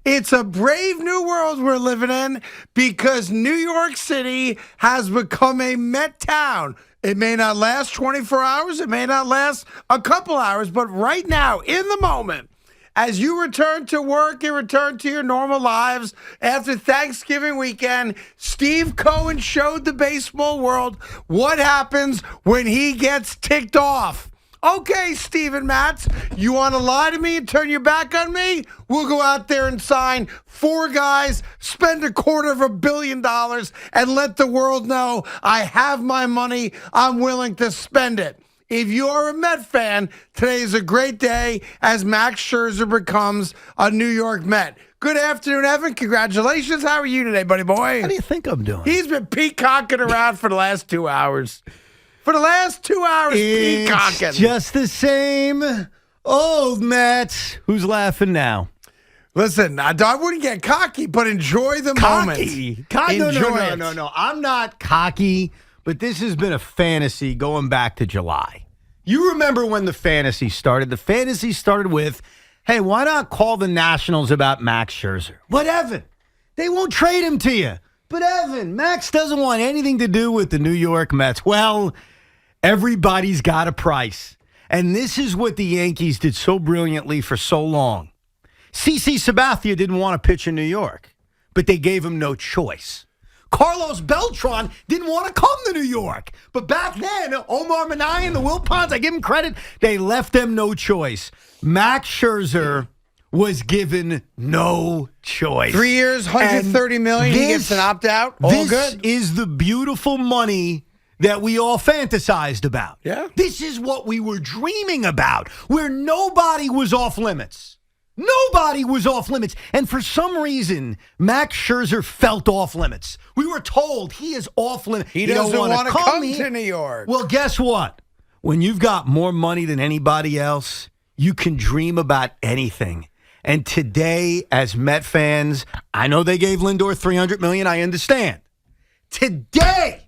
It's a brave new world we're living in because New York City has become a Met town. It may not last 24 hours. It may not last a couple hours. But right now, in the moment, as you return to work and return to your normal lives after Thanksgiving weekend, Steve Cohen showed the baseball world what happens when he gets ticked off. Okay, Steven Matz, you want to lie to me and turn your back on me? We'll go out there and sign 4 guys, spend $250 million, and let the world know I have my money. I'm willing to spend it. If you're a Met fan, today is a great day as Max Scherzer becomes a New York Met. Good afternoon, Evan. Congratulations. How are you today, buddy boy? How do you think I'm doing? He's been peacocking around for the last 2 hours. For the last 2 hours, peacocking. It's just the same old Mets. Who's laughing now? Listen, I wouldn't get cocky, but enjoy the moment. No. I'm not cocky, but this has been a fantasy going back to July. You remember when the fantasy started? The fantasy started with, hey, why not call the Nationals about Max Scherzer? What, Evan? They won't trade him to you. But, Evan, Max doesn't want anything to do with the New York Mets. Well, everybody's got a price. And this is what the Yankees did so brilliantly for so long. CC Sabathia didn't want to pitch in New York, but they gave him no choice. Carlos Beltran didn't want to come to New York. But back then, Omar Minaya and the Wilpons, I give them credit, they left them no choice. Max Scherzer was given no choice. 3 years, $130 million. He gets an opt-out. All good. This is the beautiful money that we all fantasized about. Yeah. This is what we were dreaming about, where nobody was off limits. Nobody was off limits. And for some reason, Max Scherzer felt off limits. We were told he is off limits. He doesn't want to come to New York. Well, guess what? When you've got more money than anybody else, you can dream about anything. And today, as Met fans, I know they gave Lindor $300 million. I understand. Today,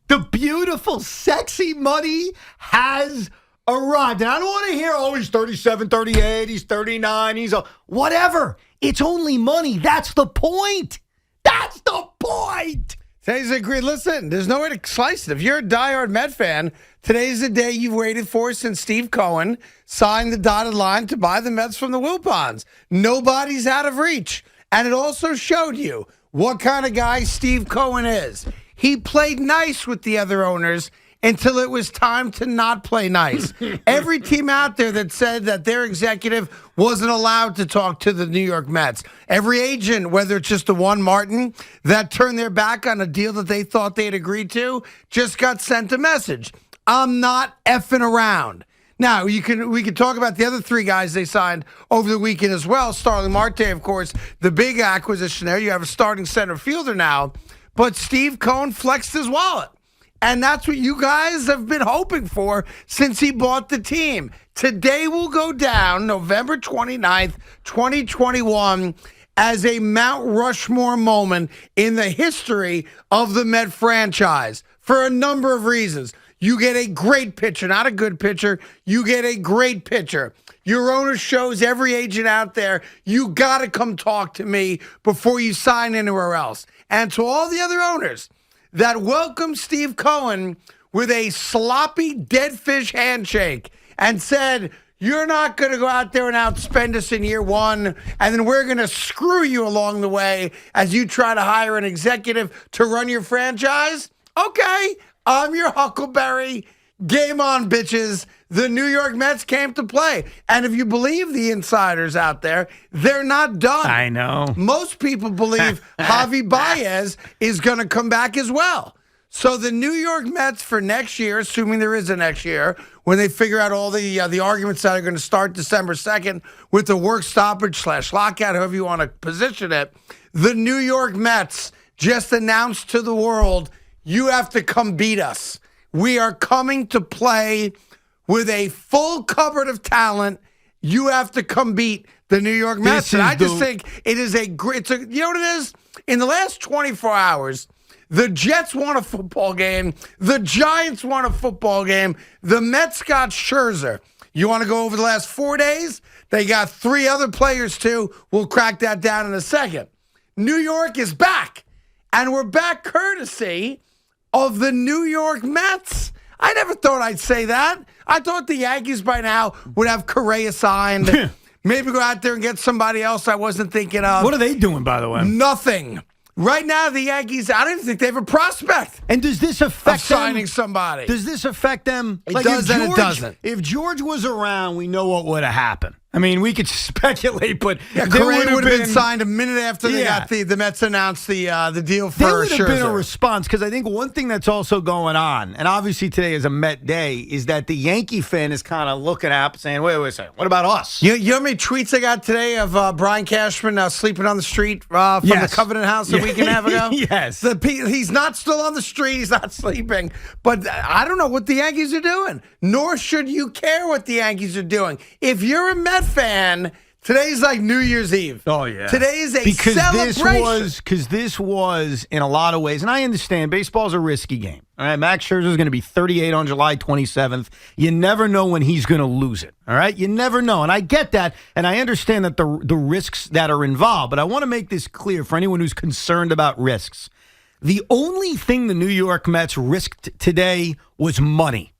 the beautiful, sexy money has arrived. And I don't want to hear, oh, he's 37, 38, he's 39, he's whatever. It's only money. That's the point. That's the point. Today's a great, listen, there's no way to slice it. If you're a diehard Met fan, today's the day you've waited for since Steve Cohen signed the dotted line to buy the Mets from the Wilpons. Nobody's out of reach. And it also showed you what kind of guy Steve Cohen is. He played nice with the other owners until it was time to not play nice. Every team out there that said that their executive wasn't allowed to talk to the New York Mets. Every agent, whether it's just the one Martin, that turned their back on a deal that they thought they'd agreed to, just got sent a message. I'm not effing around. Now, we can talk about the other 3 guys they signed over the weekend as well. Starling Marte, of course, the big acquisition there. You have a starting center fielder now. But Steve Cohen flexed his wallet. And that's what you guys have been hoping for since he bought the team. Today will go down November 29th, 2021, as a Mount Rushmore moment in the history of the Met franchise for a number of reasons. You get a great pitcher, not a good pitcher. You get a great pitcher. Your owner shows every agent out there, you got to come talk to me before you sign anywhere else. And to all the other owners that welcomed Steve Cohen with a sloppy dead fish handshake and said, you're not going to go out there and outspend us in year 1, and then we're going to screw you along the way as you try to hire an executive to run your franchise. Okay, I'm your Huckleberry. Game on, bitches. The New York Mets came to play. And if you believe the insiders out there, they're not done. I know. Most people believe Javi Baez is going to come back as well. So the New York Mets for next year, assuming there is a next year, when they figure out all the arguments that are going to start December 2nd with the work stoppage / lockout, however you want to position it, the New York Mets just announced to the world, you have to come beat us. We are coming to play with a full cupboard of talent. You have to come beat the New York Mets. And I just think it is a great, you know what it is? In the last 24 hours, the Jets won a football game. The Giants won a football game. The Mets got Scherzer. You want to go over the last 4 days? They got 3 other players, too. We'll crack that down in a second. New York is back, and we're back courtesy of the New York Mets. I never thought I'd say that. I thought the Yankees by now would have Correa signed. Maybe go out there and get somebody else I wasn't thinking of. What are they doing, by the way? Nothing. Right now, the Yankees, I don't even think they have a prospect. And does this affect signing somebody? Does this affect them? It does and it doesn't. If George was around, we know what would have happened. I mean, we could speculate, but Correa would have been signed a minute after they got the Mets announced the deal for Scherzer. There would have been a response, because I think one thing that's also going on, and obviously today is a Met day, is that the Yankee fan is kind of looking up saying, wait a second, what about us? You know how many tweets I got today of Brian Cashman sleeping on the street from the Covenant House a week and a half ago? Yes. He's not still on the street. He's not sleeping. But I don't know what the Yankees are doing, nor should you care what the Yankees are doing. If you're a Met fan, today's like New Year's Eve. Oh, yeah. Today is a celebration. Because this was, in a lot of ways, and I understand, baseball's a risky game. All right, Max Scherzer is going to be 38 on July 27th. You never know when he's going to lose it. All right, you never know. And I get that, and I understand that the risks that are involved. But I want to make this clear for anyone who's concerned about risks. The only thing the New York Mets risked today was money.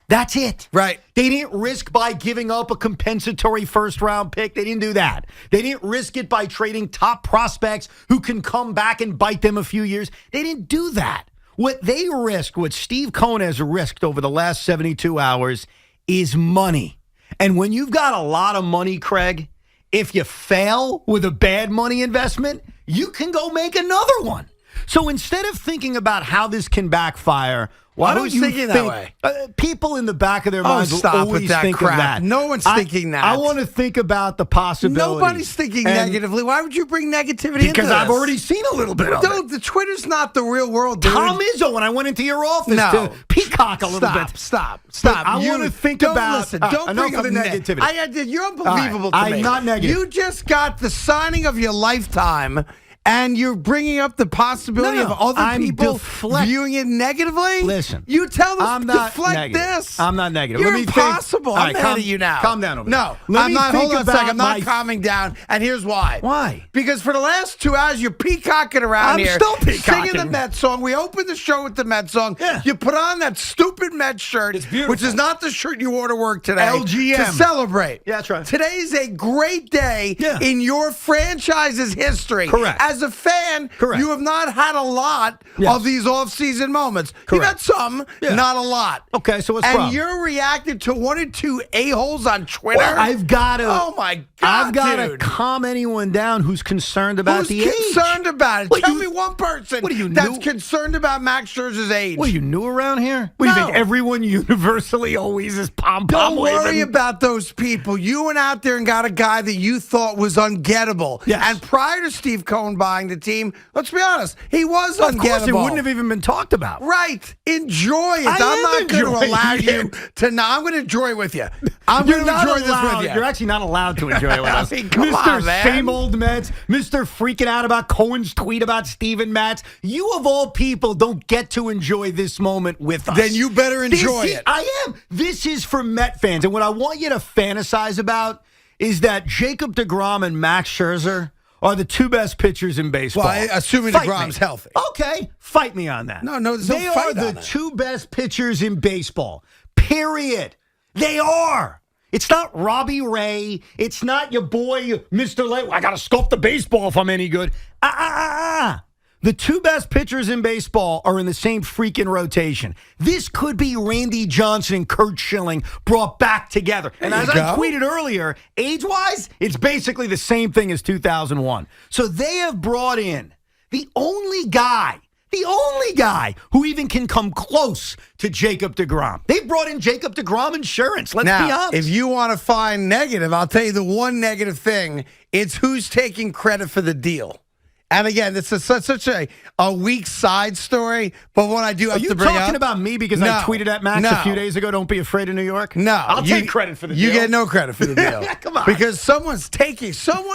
That's it. Right. They didn't risk by giving up a compensatory first-round pick. They didn't do that. They didn't risk it by trading top prospects who can come back and bite them a few years. They didn't do that. What they risked, what Steve Cohen has risked over the last 72 hours, is money. And when you've got a lot of money, Craig, if you fail with a bad money investment, you can go make another one. So instead of thinking about how this can backfire, why don't you think that way? People in the back of their minds will always think of that. No one's thinking that. I want to think about the possibility. Nobody's thinking negatively. Why would you bring negativity into this? Because I've already seen a little bit of it. The Twitter's not the real world, dude. Tom Izzo, when I went into your office to peacock a little bit. Stop. I want to think about... Listen, don't bring up the negativity. You're unbelievable to me. I'm not negative. You just got the signing of your lifetime, and you're bringing up the possibility of other people viewing it negatively? Listen. You tell us I'm not deflect negative. this. I'm not negative. You're impossible. I'm mad at you now. Calm down over there. No. I'm not. Hold on a second. I'm not calming down, and here's why. Why? Because for the last 2 hours, you're peacocking around here. I'm still peacocking. Singing the Mets song. We opened the show with the Mets song. Yeah. You put on that stupid Mets shirt, which is not the shirt you wore to work today. LGM. To celebrate. Yeah, that's right. Today's a great day in your franchise's history. Correct. As a fan, you have not had a lot of these off-season moments. You've had some, not a lot. Okay, so what's the problem? And you're reacting to 1 or 2 a-holes on Twitter? Well, I've got to... Oh, my God, I've got to calm anyone down who's concerned about the age. Who's concerned about it? Tell me one person that's new? Concerned about Max Scherzer's age. What, are you new around here? What, do you think everyone universally always is pom-pom Don't worry about those people. You went out there and got a guy that you thought was ungettable. Yes. And prior to Steve Cohen buying the team, let's be honest, he was ungettable. Of course, it wouldn't have even been talked about. Right. Enjoy it. I'm not going to allow you to. No, I'm going to enjoy with you. I'm going to enjoy this with you. You're actually not allowed to enjoy it with us. Come on, man. Same old Mets, Mr. freaking out about Cohen's tweet about Steven Matz. You, of all people, don't get to enjoy this moment with us. Then you better enjoy it. I am. This is for Met fans. And what I want you to fantasize about is that Jacob deGrom and Max Scherzer are the 2 best pitchers in baseball. Well, assuming DeGrom's healthy. Okay, fight me on that. No, they are the 2 best pitchers in baseball. Period. They are. It's not Robbie Ray. It's not your boy, Mr. Lay. I got to sculpt the baseball if I'm any good. The 2 best pitchers in baseball are in the same freaking rotation. This could be Randy Johnson and Kurt Schilling brought back together. And as I tweeted earlier, age-wise, it's basically the same thing as 2001. So they have brought in the only guy who even can come close to Jacob deGrom. They brought in Jacob deGrom Insurance. Let's be honest. If you want to find negative, I'll tell you the one negative thing. It's who's taking credit for the deal. And again, this is such a weak side story, but one I do have to bring up. Are you talking about me because I tweeted at Max a few days ago, don't be afraid of New York? No. I'll take credit for the deal. You get no credit for the deal. Come on. Because someone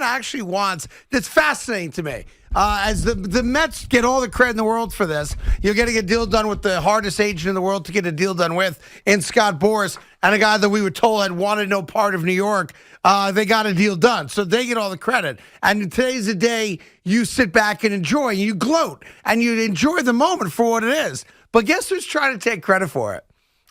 actually wants, that's fascinating to me. as the Mets get all the credit in the world for this. You're getting a deal done with the hardest agent in the world to get a deal done with in Scott Boras, and a guy that we were told had wanted no part of New York. They got a deal done, so they get all the credit. And today's the day you sit back and enjoy, and you gloat, and you enjoy the moment for what it is. But guess who's trying to take credit for it?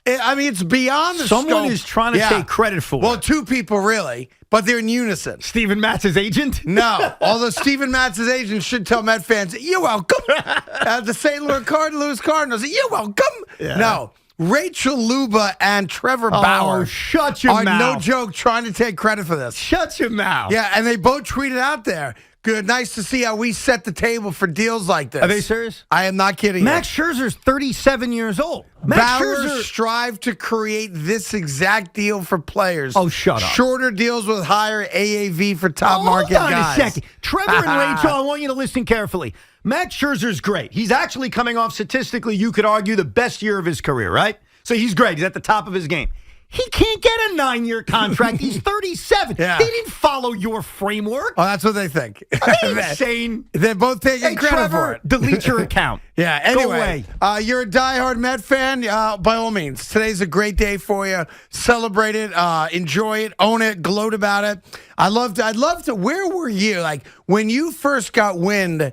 I mean, it's beyond the Someone scope. is trying to take credit for it. Well, two people really, but they're in unison. Steven Matz's agent? No, although Steven Matz's agent should tell Met fans, "You're welcome." The St. Louis Cardinals, "You're welcome." Yeah. No, Rachel Luba and Trevor Bauer shut your are mouth. no joke trying to take credit for this. Shut your mouth. Yeah, and they both tweeted out there. Good, nice to see how we set the table for deals like this. Are they serious? I am not kidding. Max Scherzer's 37 years old. Bauer strive to create this exact deal for players. Oh, shut up. Shorter deals with higher AAV for top market guys. Hold on a second. Trevor and Rachel, I want you to listen carefully. Max Scherzer's great. He's actually coming off statistically, you could argue, the best year of his career, right? So he's great. He's at the top of his game. He can't get a 9-year contract. He's 37. Yeah. They didn't follow your framework. Oh, that's what they think. Are they insane? They're both taking credit Trevor, for it. delete your account. Yeah, anyway, you're a diehard Met fan, by all means. Today's a great day for you. Celebrate it, enjoy it, own it, gloat about it. I'd love to, where were you? Like, when you first got wind,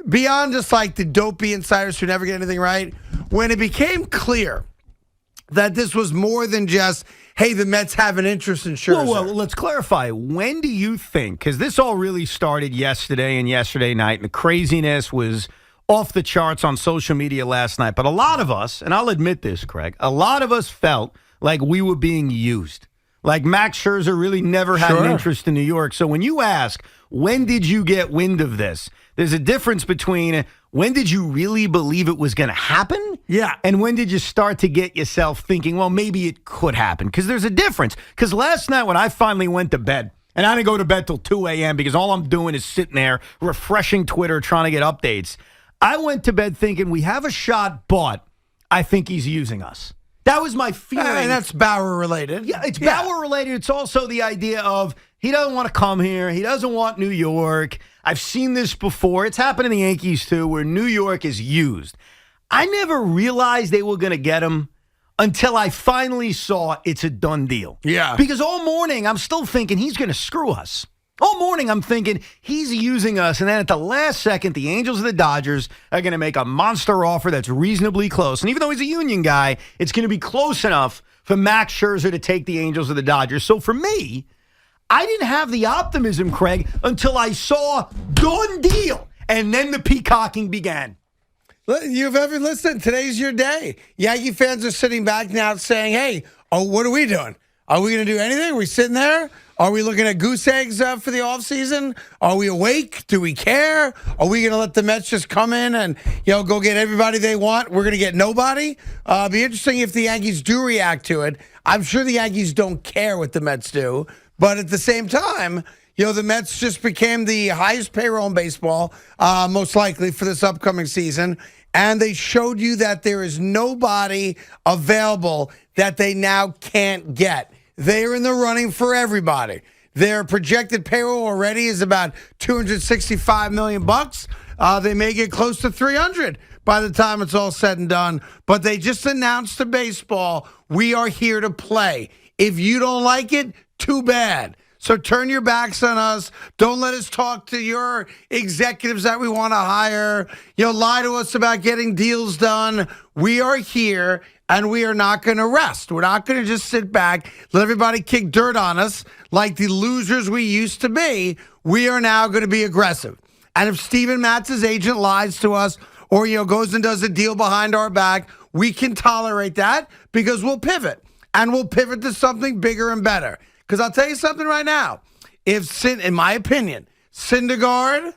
beyond just like the dopey insiders who never get anything right, when it became clear that this was more than just, hey, the Mets have an interest in Scherzer. Well, let's clarify. When do you think, because this all really started yesterday and yesterday night, and the craziness was off the charts on social media last night, but a lot of us, and I'll admit this, Craig, a lot of us felt like we were being used. Like Max Scherzer really never had an interest in New York. So when you ask, when did you get wind of this? There's a difference between when did you really believe it was going to happen? Yeah. And when did you start to get yourself thinking, well, maybe it could happen? Because there's a difference. Because last night when I finally went to bed, and I didn't go to bed till 2 a.m. because all I'm doing is sitting there refreshing Twitter, trying to get updates. I went to bed thinking we have a shot, but I think he's using us. That was my feeling. And that's Bauer related. Yeah, it's Bauer related. It's also the idea of he doesn't want to come here. He doesn't want New York. I've seen this before. It's happened in the Yankees too, where New York is used. I never realized they were going to get him until I finally saw it's a done deal. Yeah. Because all morning I'm still thinking he's going to screw us. All morning I'm thinking he's using us, and then at the last second, the Angels and the Dodgers are going to make a monster offer that's reasonably close. And even though he's a Union guy, it's going to be close enough for Max Scherzer to take the Angels or the Dodgers. So for me, I didn't have the optimism, Craig, until I saw done deal, and then the peacocking began. You've ever listened? Today's your day. Yankee fans are sitting back now saying, hey, what are we doing? Are we going to do anything? Are we sitting there? Are we looking at goose eggs for the offseason? Are we awake? Do we care? Are we going to let the Mets just come in and go get everybody they want? We're going to get nobody? Be interesting if the Yankees do react to it. I'm sure the Yankees don't care what the Mets do. But at the same time, the Mets just became the highest payroll in baseball, most likely for this upcoming season. And they showed you that there is nobody available that they now can't get. They're in the running for everybody. Their projected payroll already is about $265 million. They may get close to 300 by the time it's all said and done. But they just announced to baseball, we are here to play. If you don't like it, too bad. So turn your backs on us. Don't let us talk to your executives that we want to hire. Lie to us about getting deals done. We are here, and we are not going to rest. We're not going to just sit back, let everybody kick dirt on us like the losers we used to be. We are now going to be aggressive. And if Steven Matz's agent lies to us or, goes and does a deal behind our back, we can tolerate that because we'll pivot. And we'll pivot to something bigger and better. Because I'll tell you something right now. In my opinion, Syndergaard,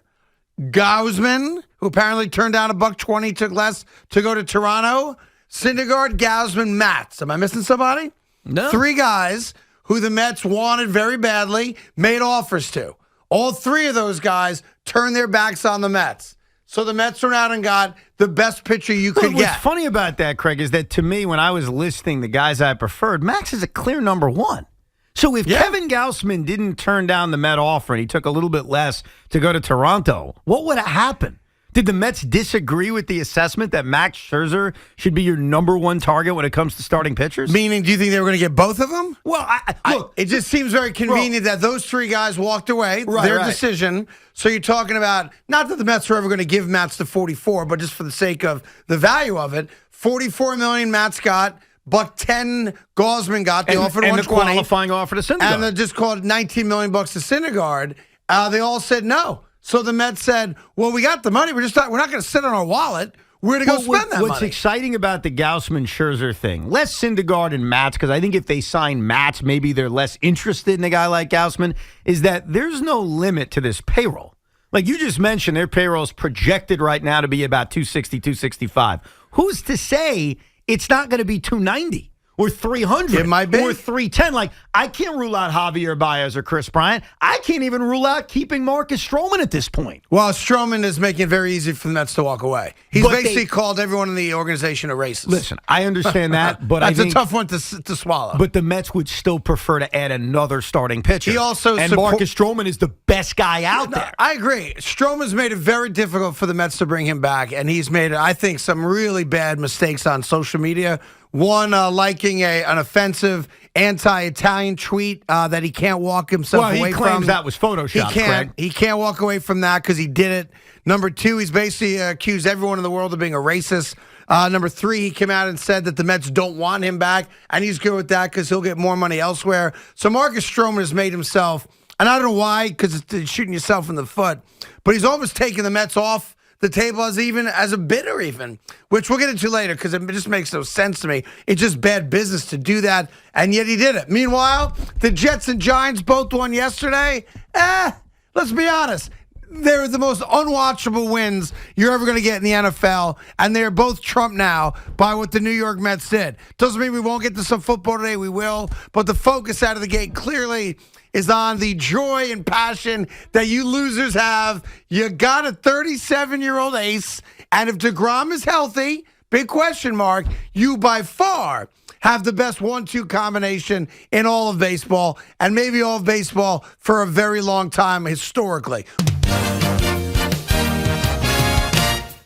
Gausman, who apparently turned down $120, took less to go to Toronto. Syndergaard, Gausman, Matz. Am I missing somebody? No. 3 guys who the Mets wanted very badly, made offers to. All 3 of those guys turned their backs on the Mets. So the Mets went out and got the best pitcher you could get. What's funny about that, Craig, is that to me, when I was listing the guys I preferred, Max is a clear number 1. So if Kevin Gausman didn't turn down the Met offer and he took a little bit less to go to Toronto, what would have happened? Did the Mets disagree with the assessment that Max Scherzer should be your number one target when it comes to starting pitchers? Meaning, do you think they were going to get both of them? Well, look, it just seems very convenient that those three guys walked away. Their decision. So you're talking about, not that the Mets are ever going to give Mats the 44, but just for the sake of the value of it, $44 million Mats got. $110 Gausman got. They offered $120. And the qualifying offer to Syndergaard. And they just called $19 million to Syndergaard. They all said no. So the Mets said, well, we got the money. We're not going to sit on our wallet. We're going to go spend that money. What's exciting about the Gausman-Scherzer thing, less Syndergaard and Mats, because I think if they sign Mats, maybe they're less interested in a guy like Gausman, is that there's no limit to this payroll. Like you just mentioned, their payroll is projected right now to be about 260, 265. Who's to say it's not going to be 290? Or 300. It might be. Or 310. Like, I can't rule out Javier Baez or Chris Bryant. I can't even rule out keeping Marcus Stroman at this point. Well, Stroman is making it very easy for the Mets to walk away. He's basically called everyone in the organization a racist. Listen, I understand that, but That's a tough one to swallow. But the Mets would still prefer to add another starting pitcher. He also and Marcus Stroman is the best guy out there. I agree. Stroman's made it very difficult for the Mets to bring him back, and he's made, I think, some really bad mistakes on social media. One, liking an offensive anti-Italian tweet that he can't walk himself away from. Well, he claims that was Photoshopped, He can't walk away from that because he did it. Number two, he's basically accused everyone in the world of being a racist. Number three, he came out and said that the Mets don't want him back, and he's good with that because he'll get more money elsewhere. So Marcus Stroman has made himself, and I don't know why, because it's shooting yourself in the foot, but he's almost taken the Mets off the table as a bidder even, which we'll get into later because it just makes no sense to me. It's just bad business to do that, and yet he did it. Meanwhile, the Jets and Giants both won yesterday. Let's be honest. They're the most unwatchable wins you're ever going to get in the NFL, and they're both trumped now by what the New York Mets did. Doesn't mean we won't get to some football today. We will, but the focus out of the gate clearly is on the joy and passion that you losers have. You got a 37-year-old ace, and if DeGrom is healthy, big question mark, you by far have the best 1-2 combination in all of baseball, and maybe all of baseball for a very long time historically.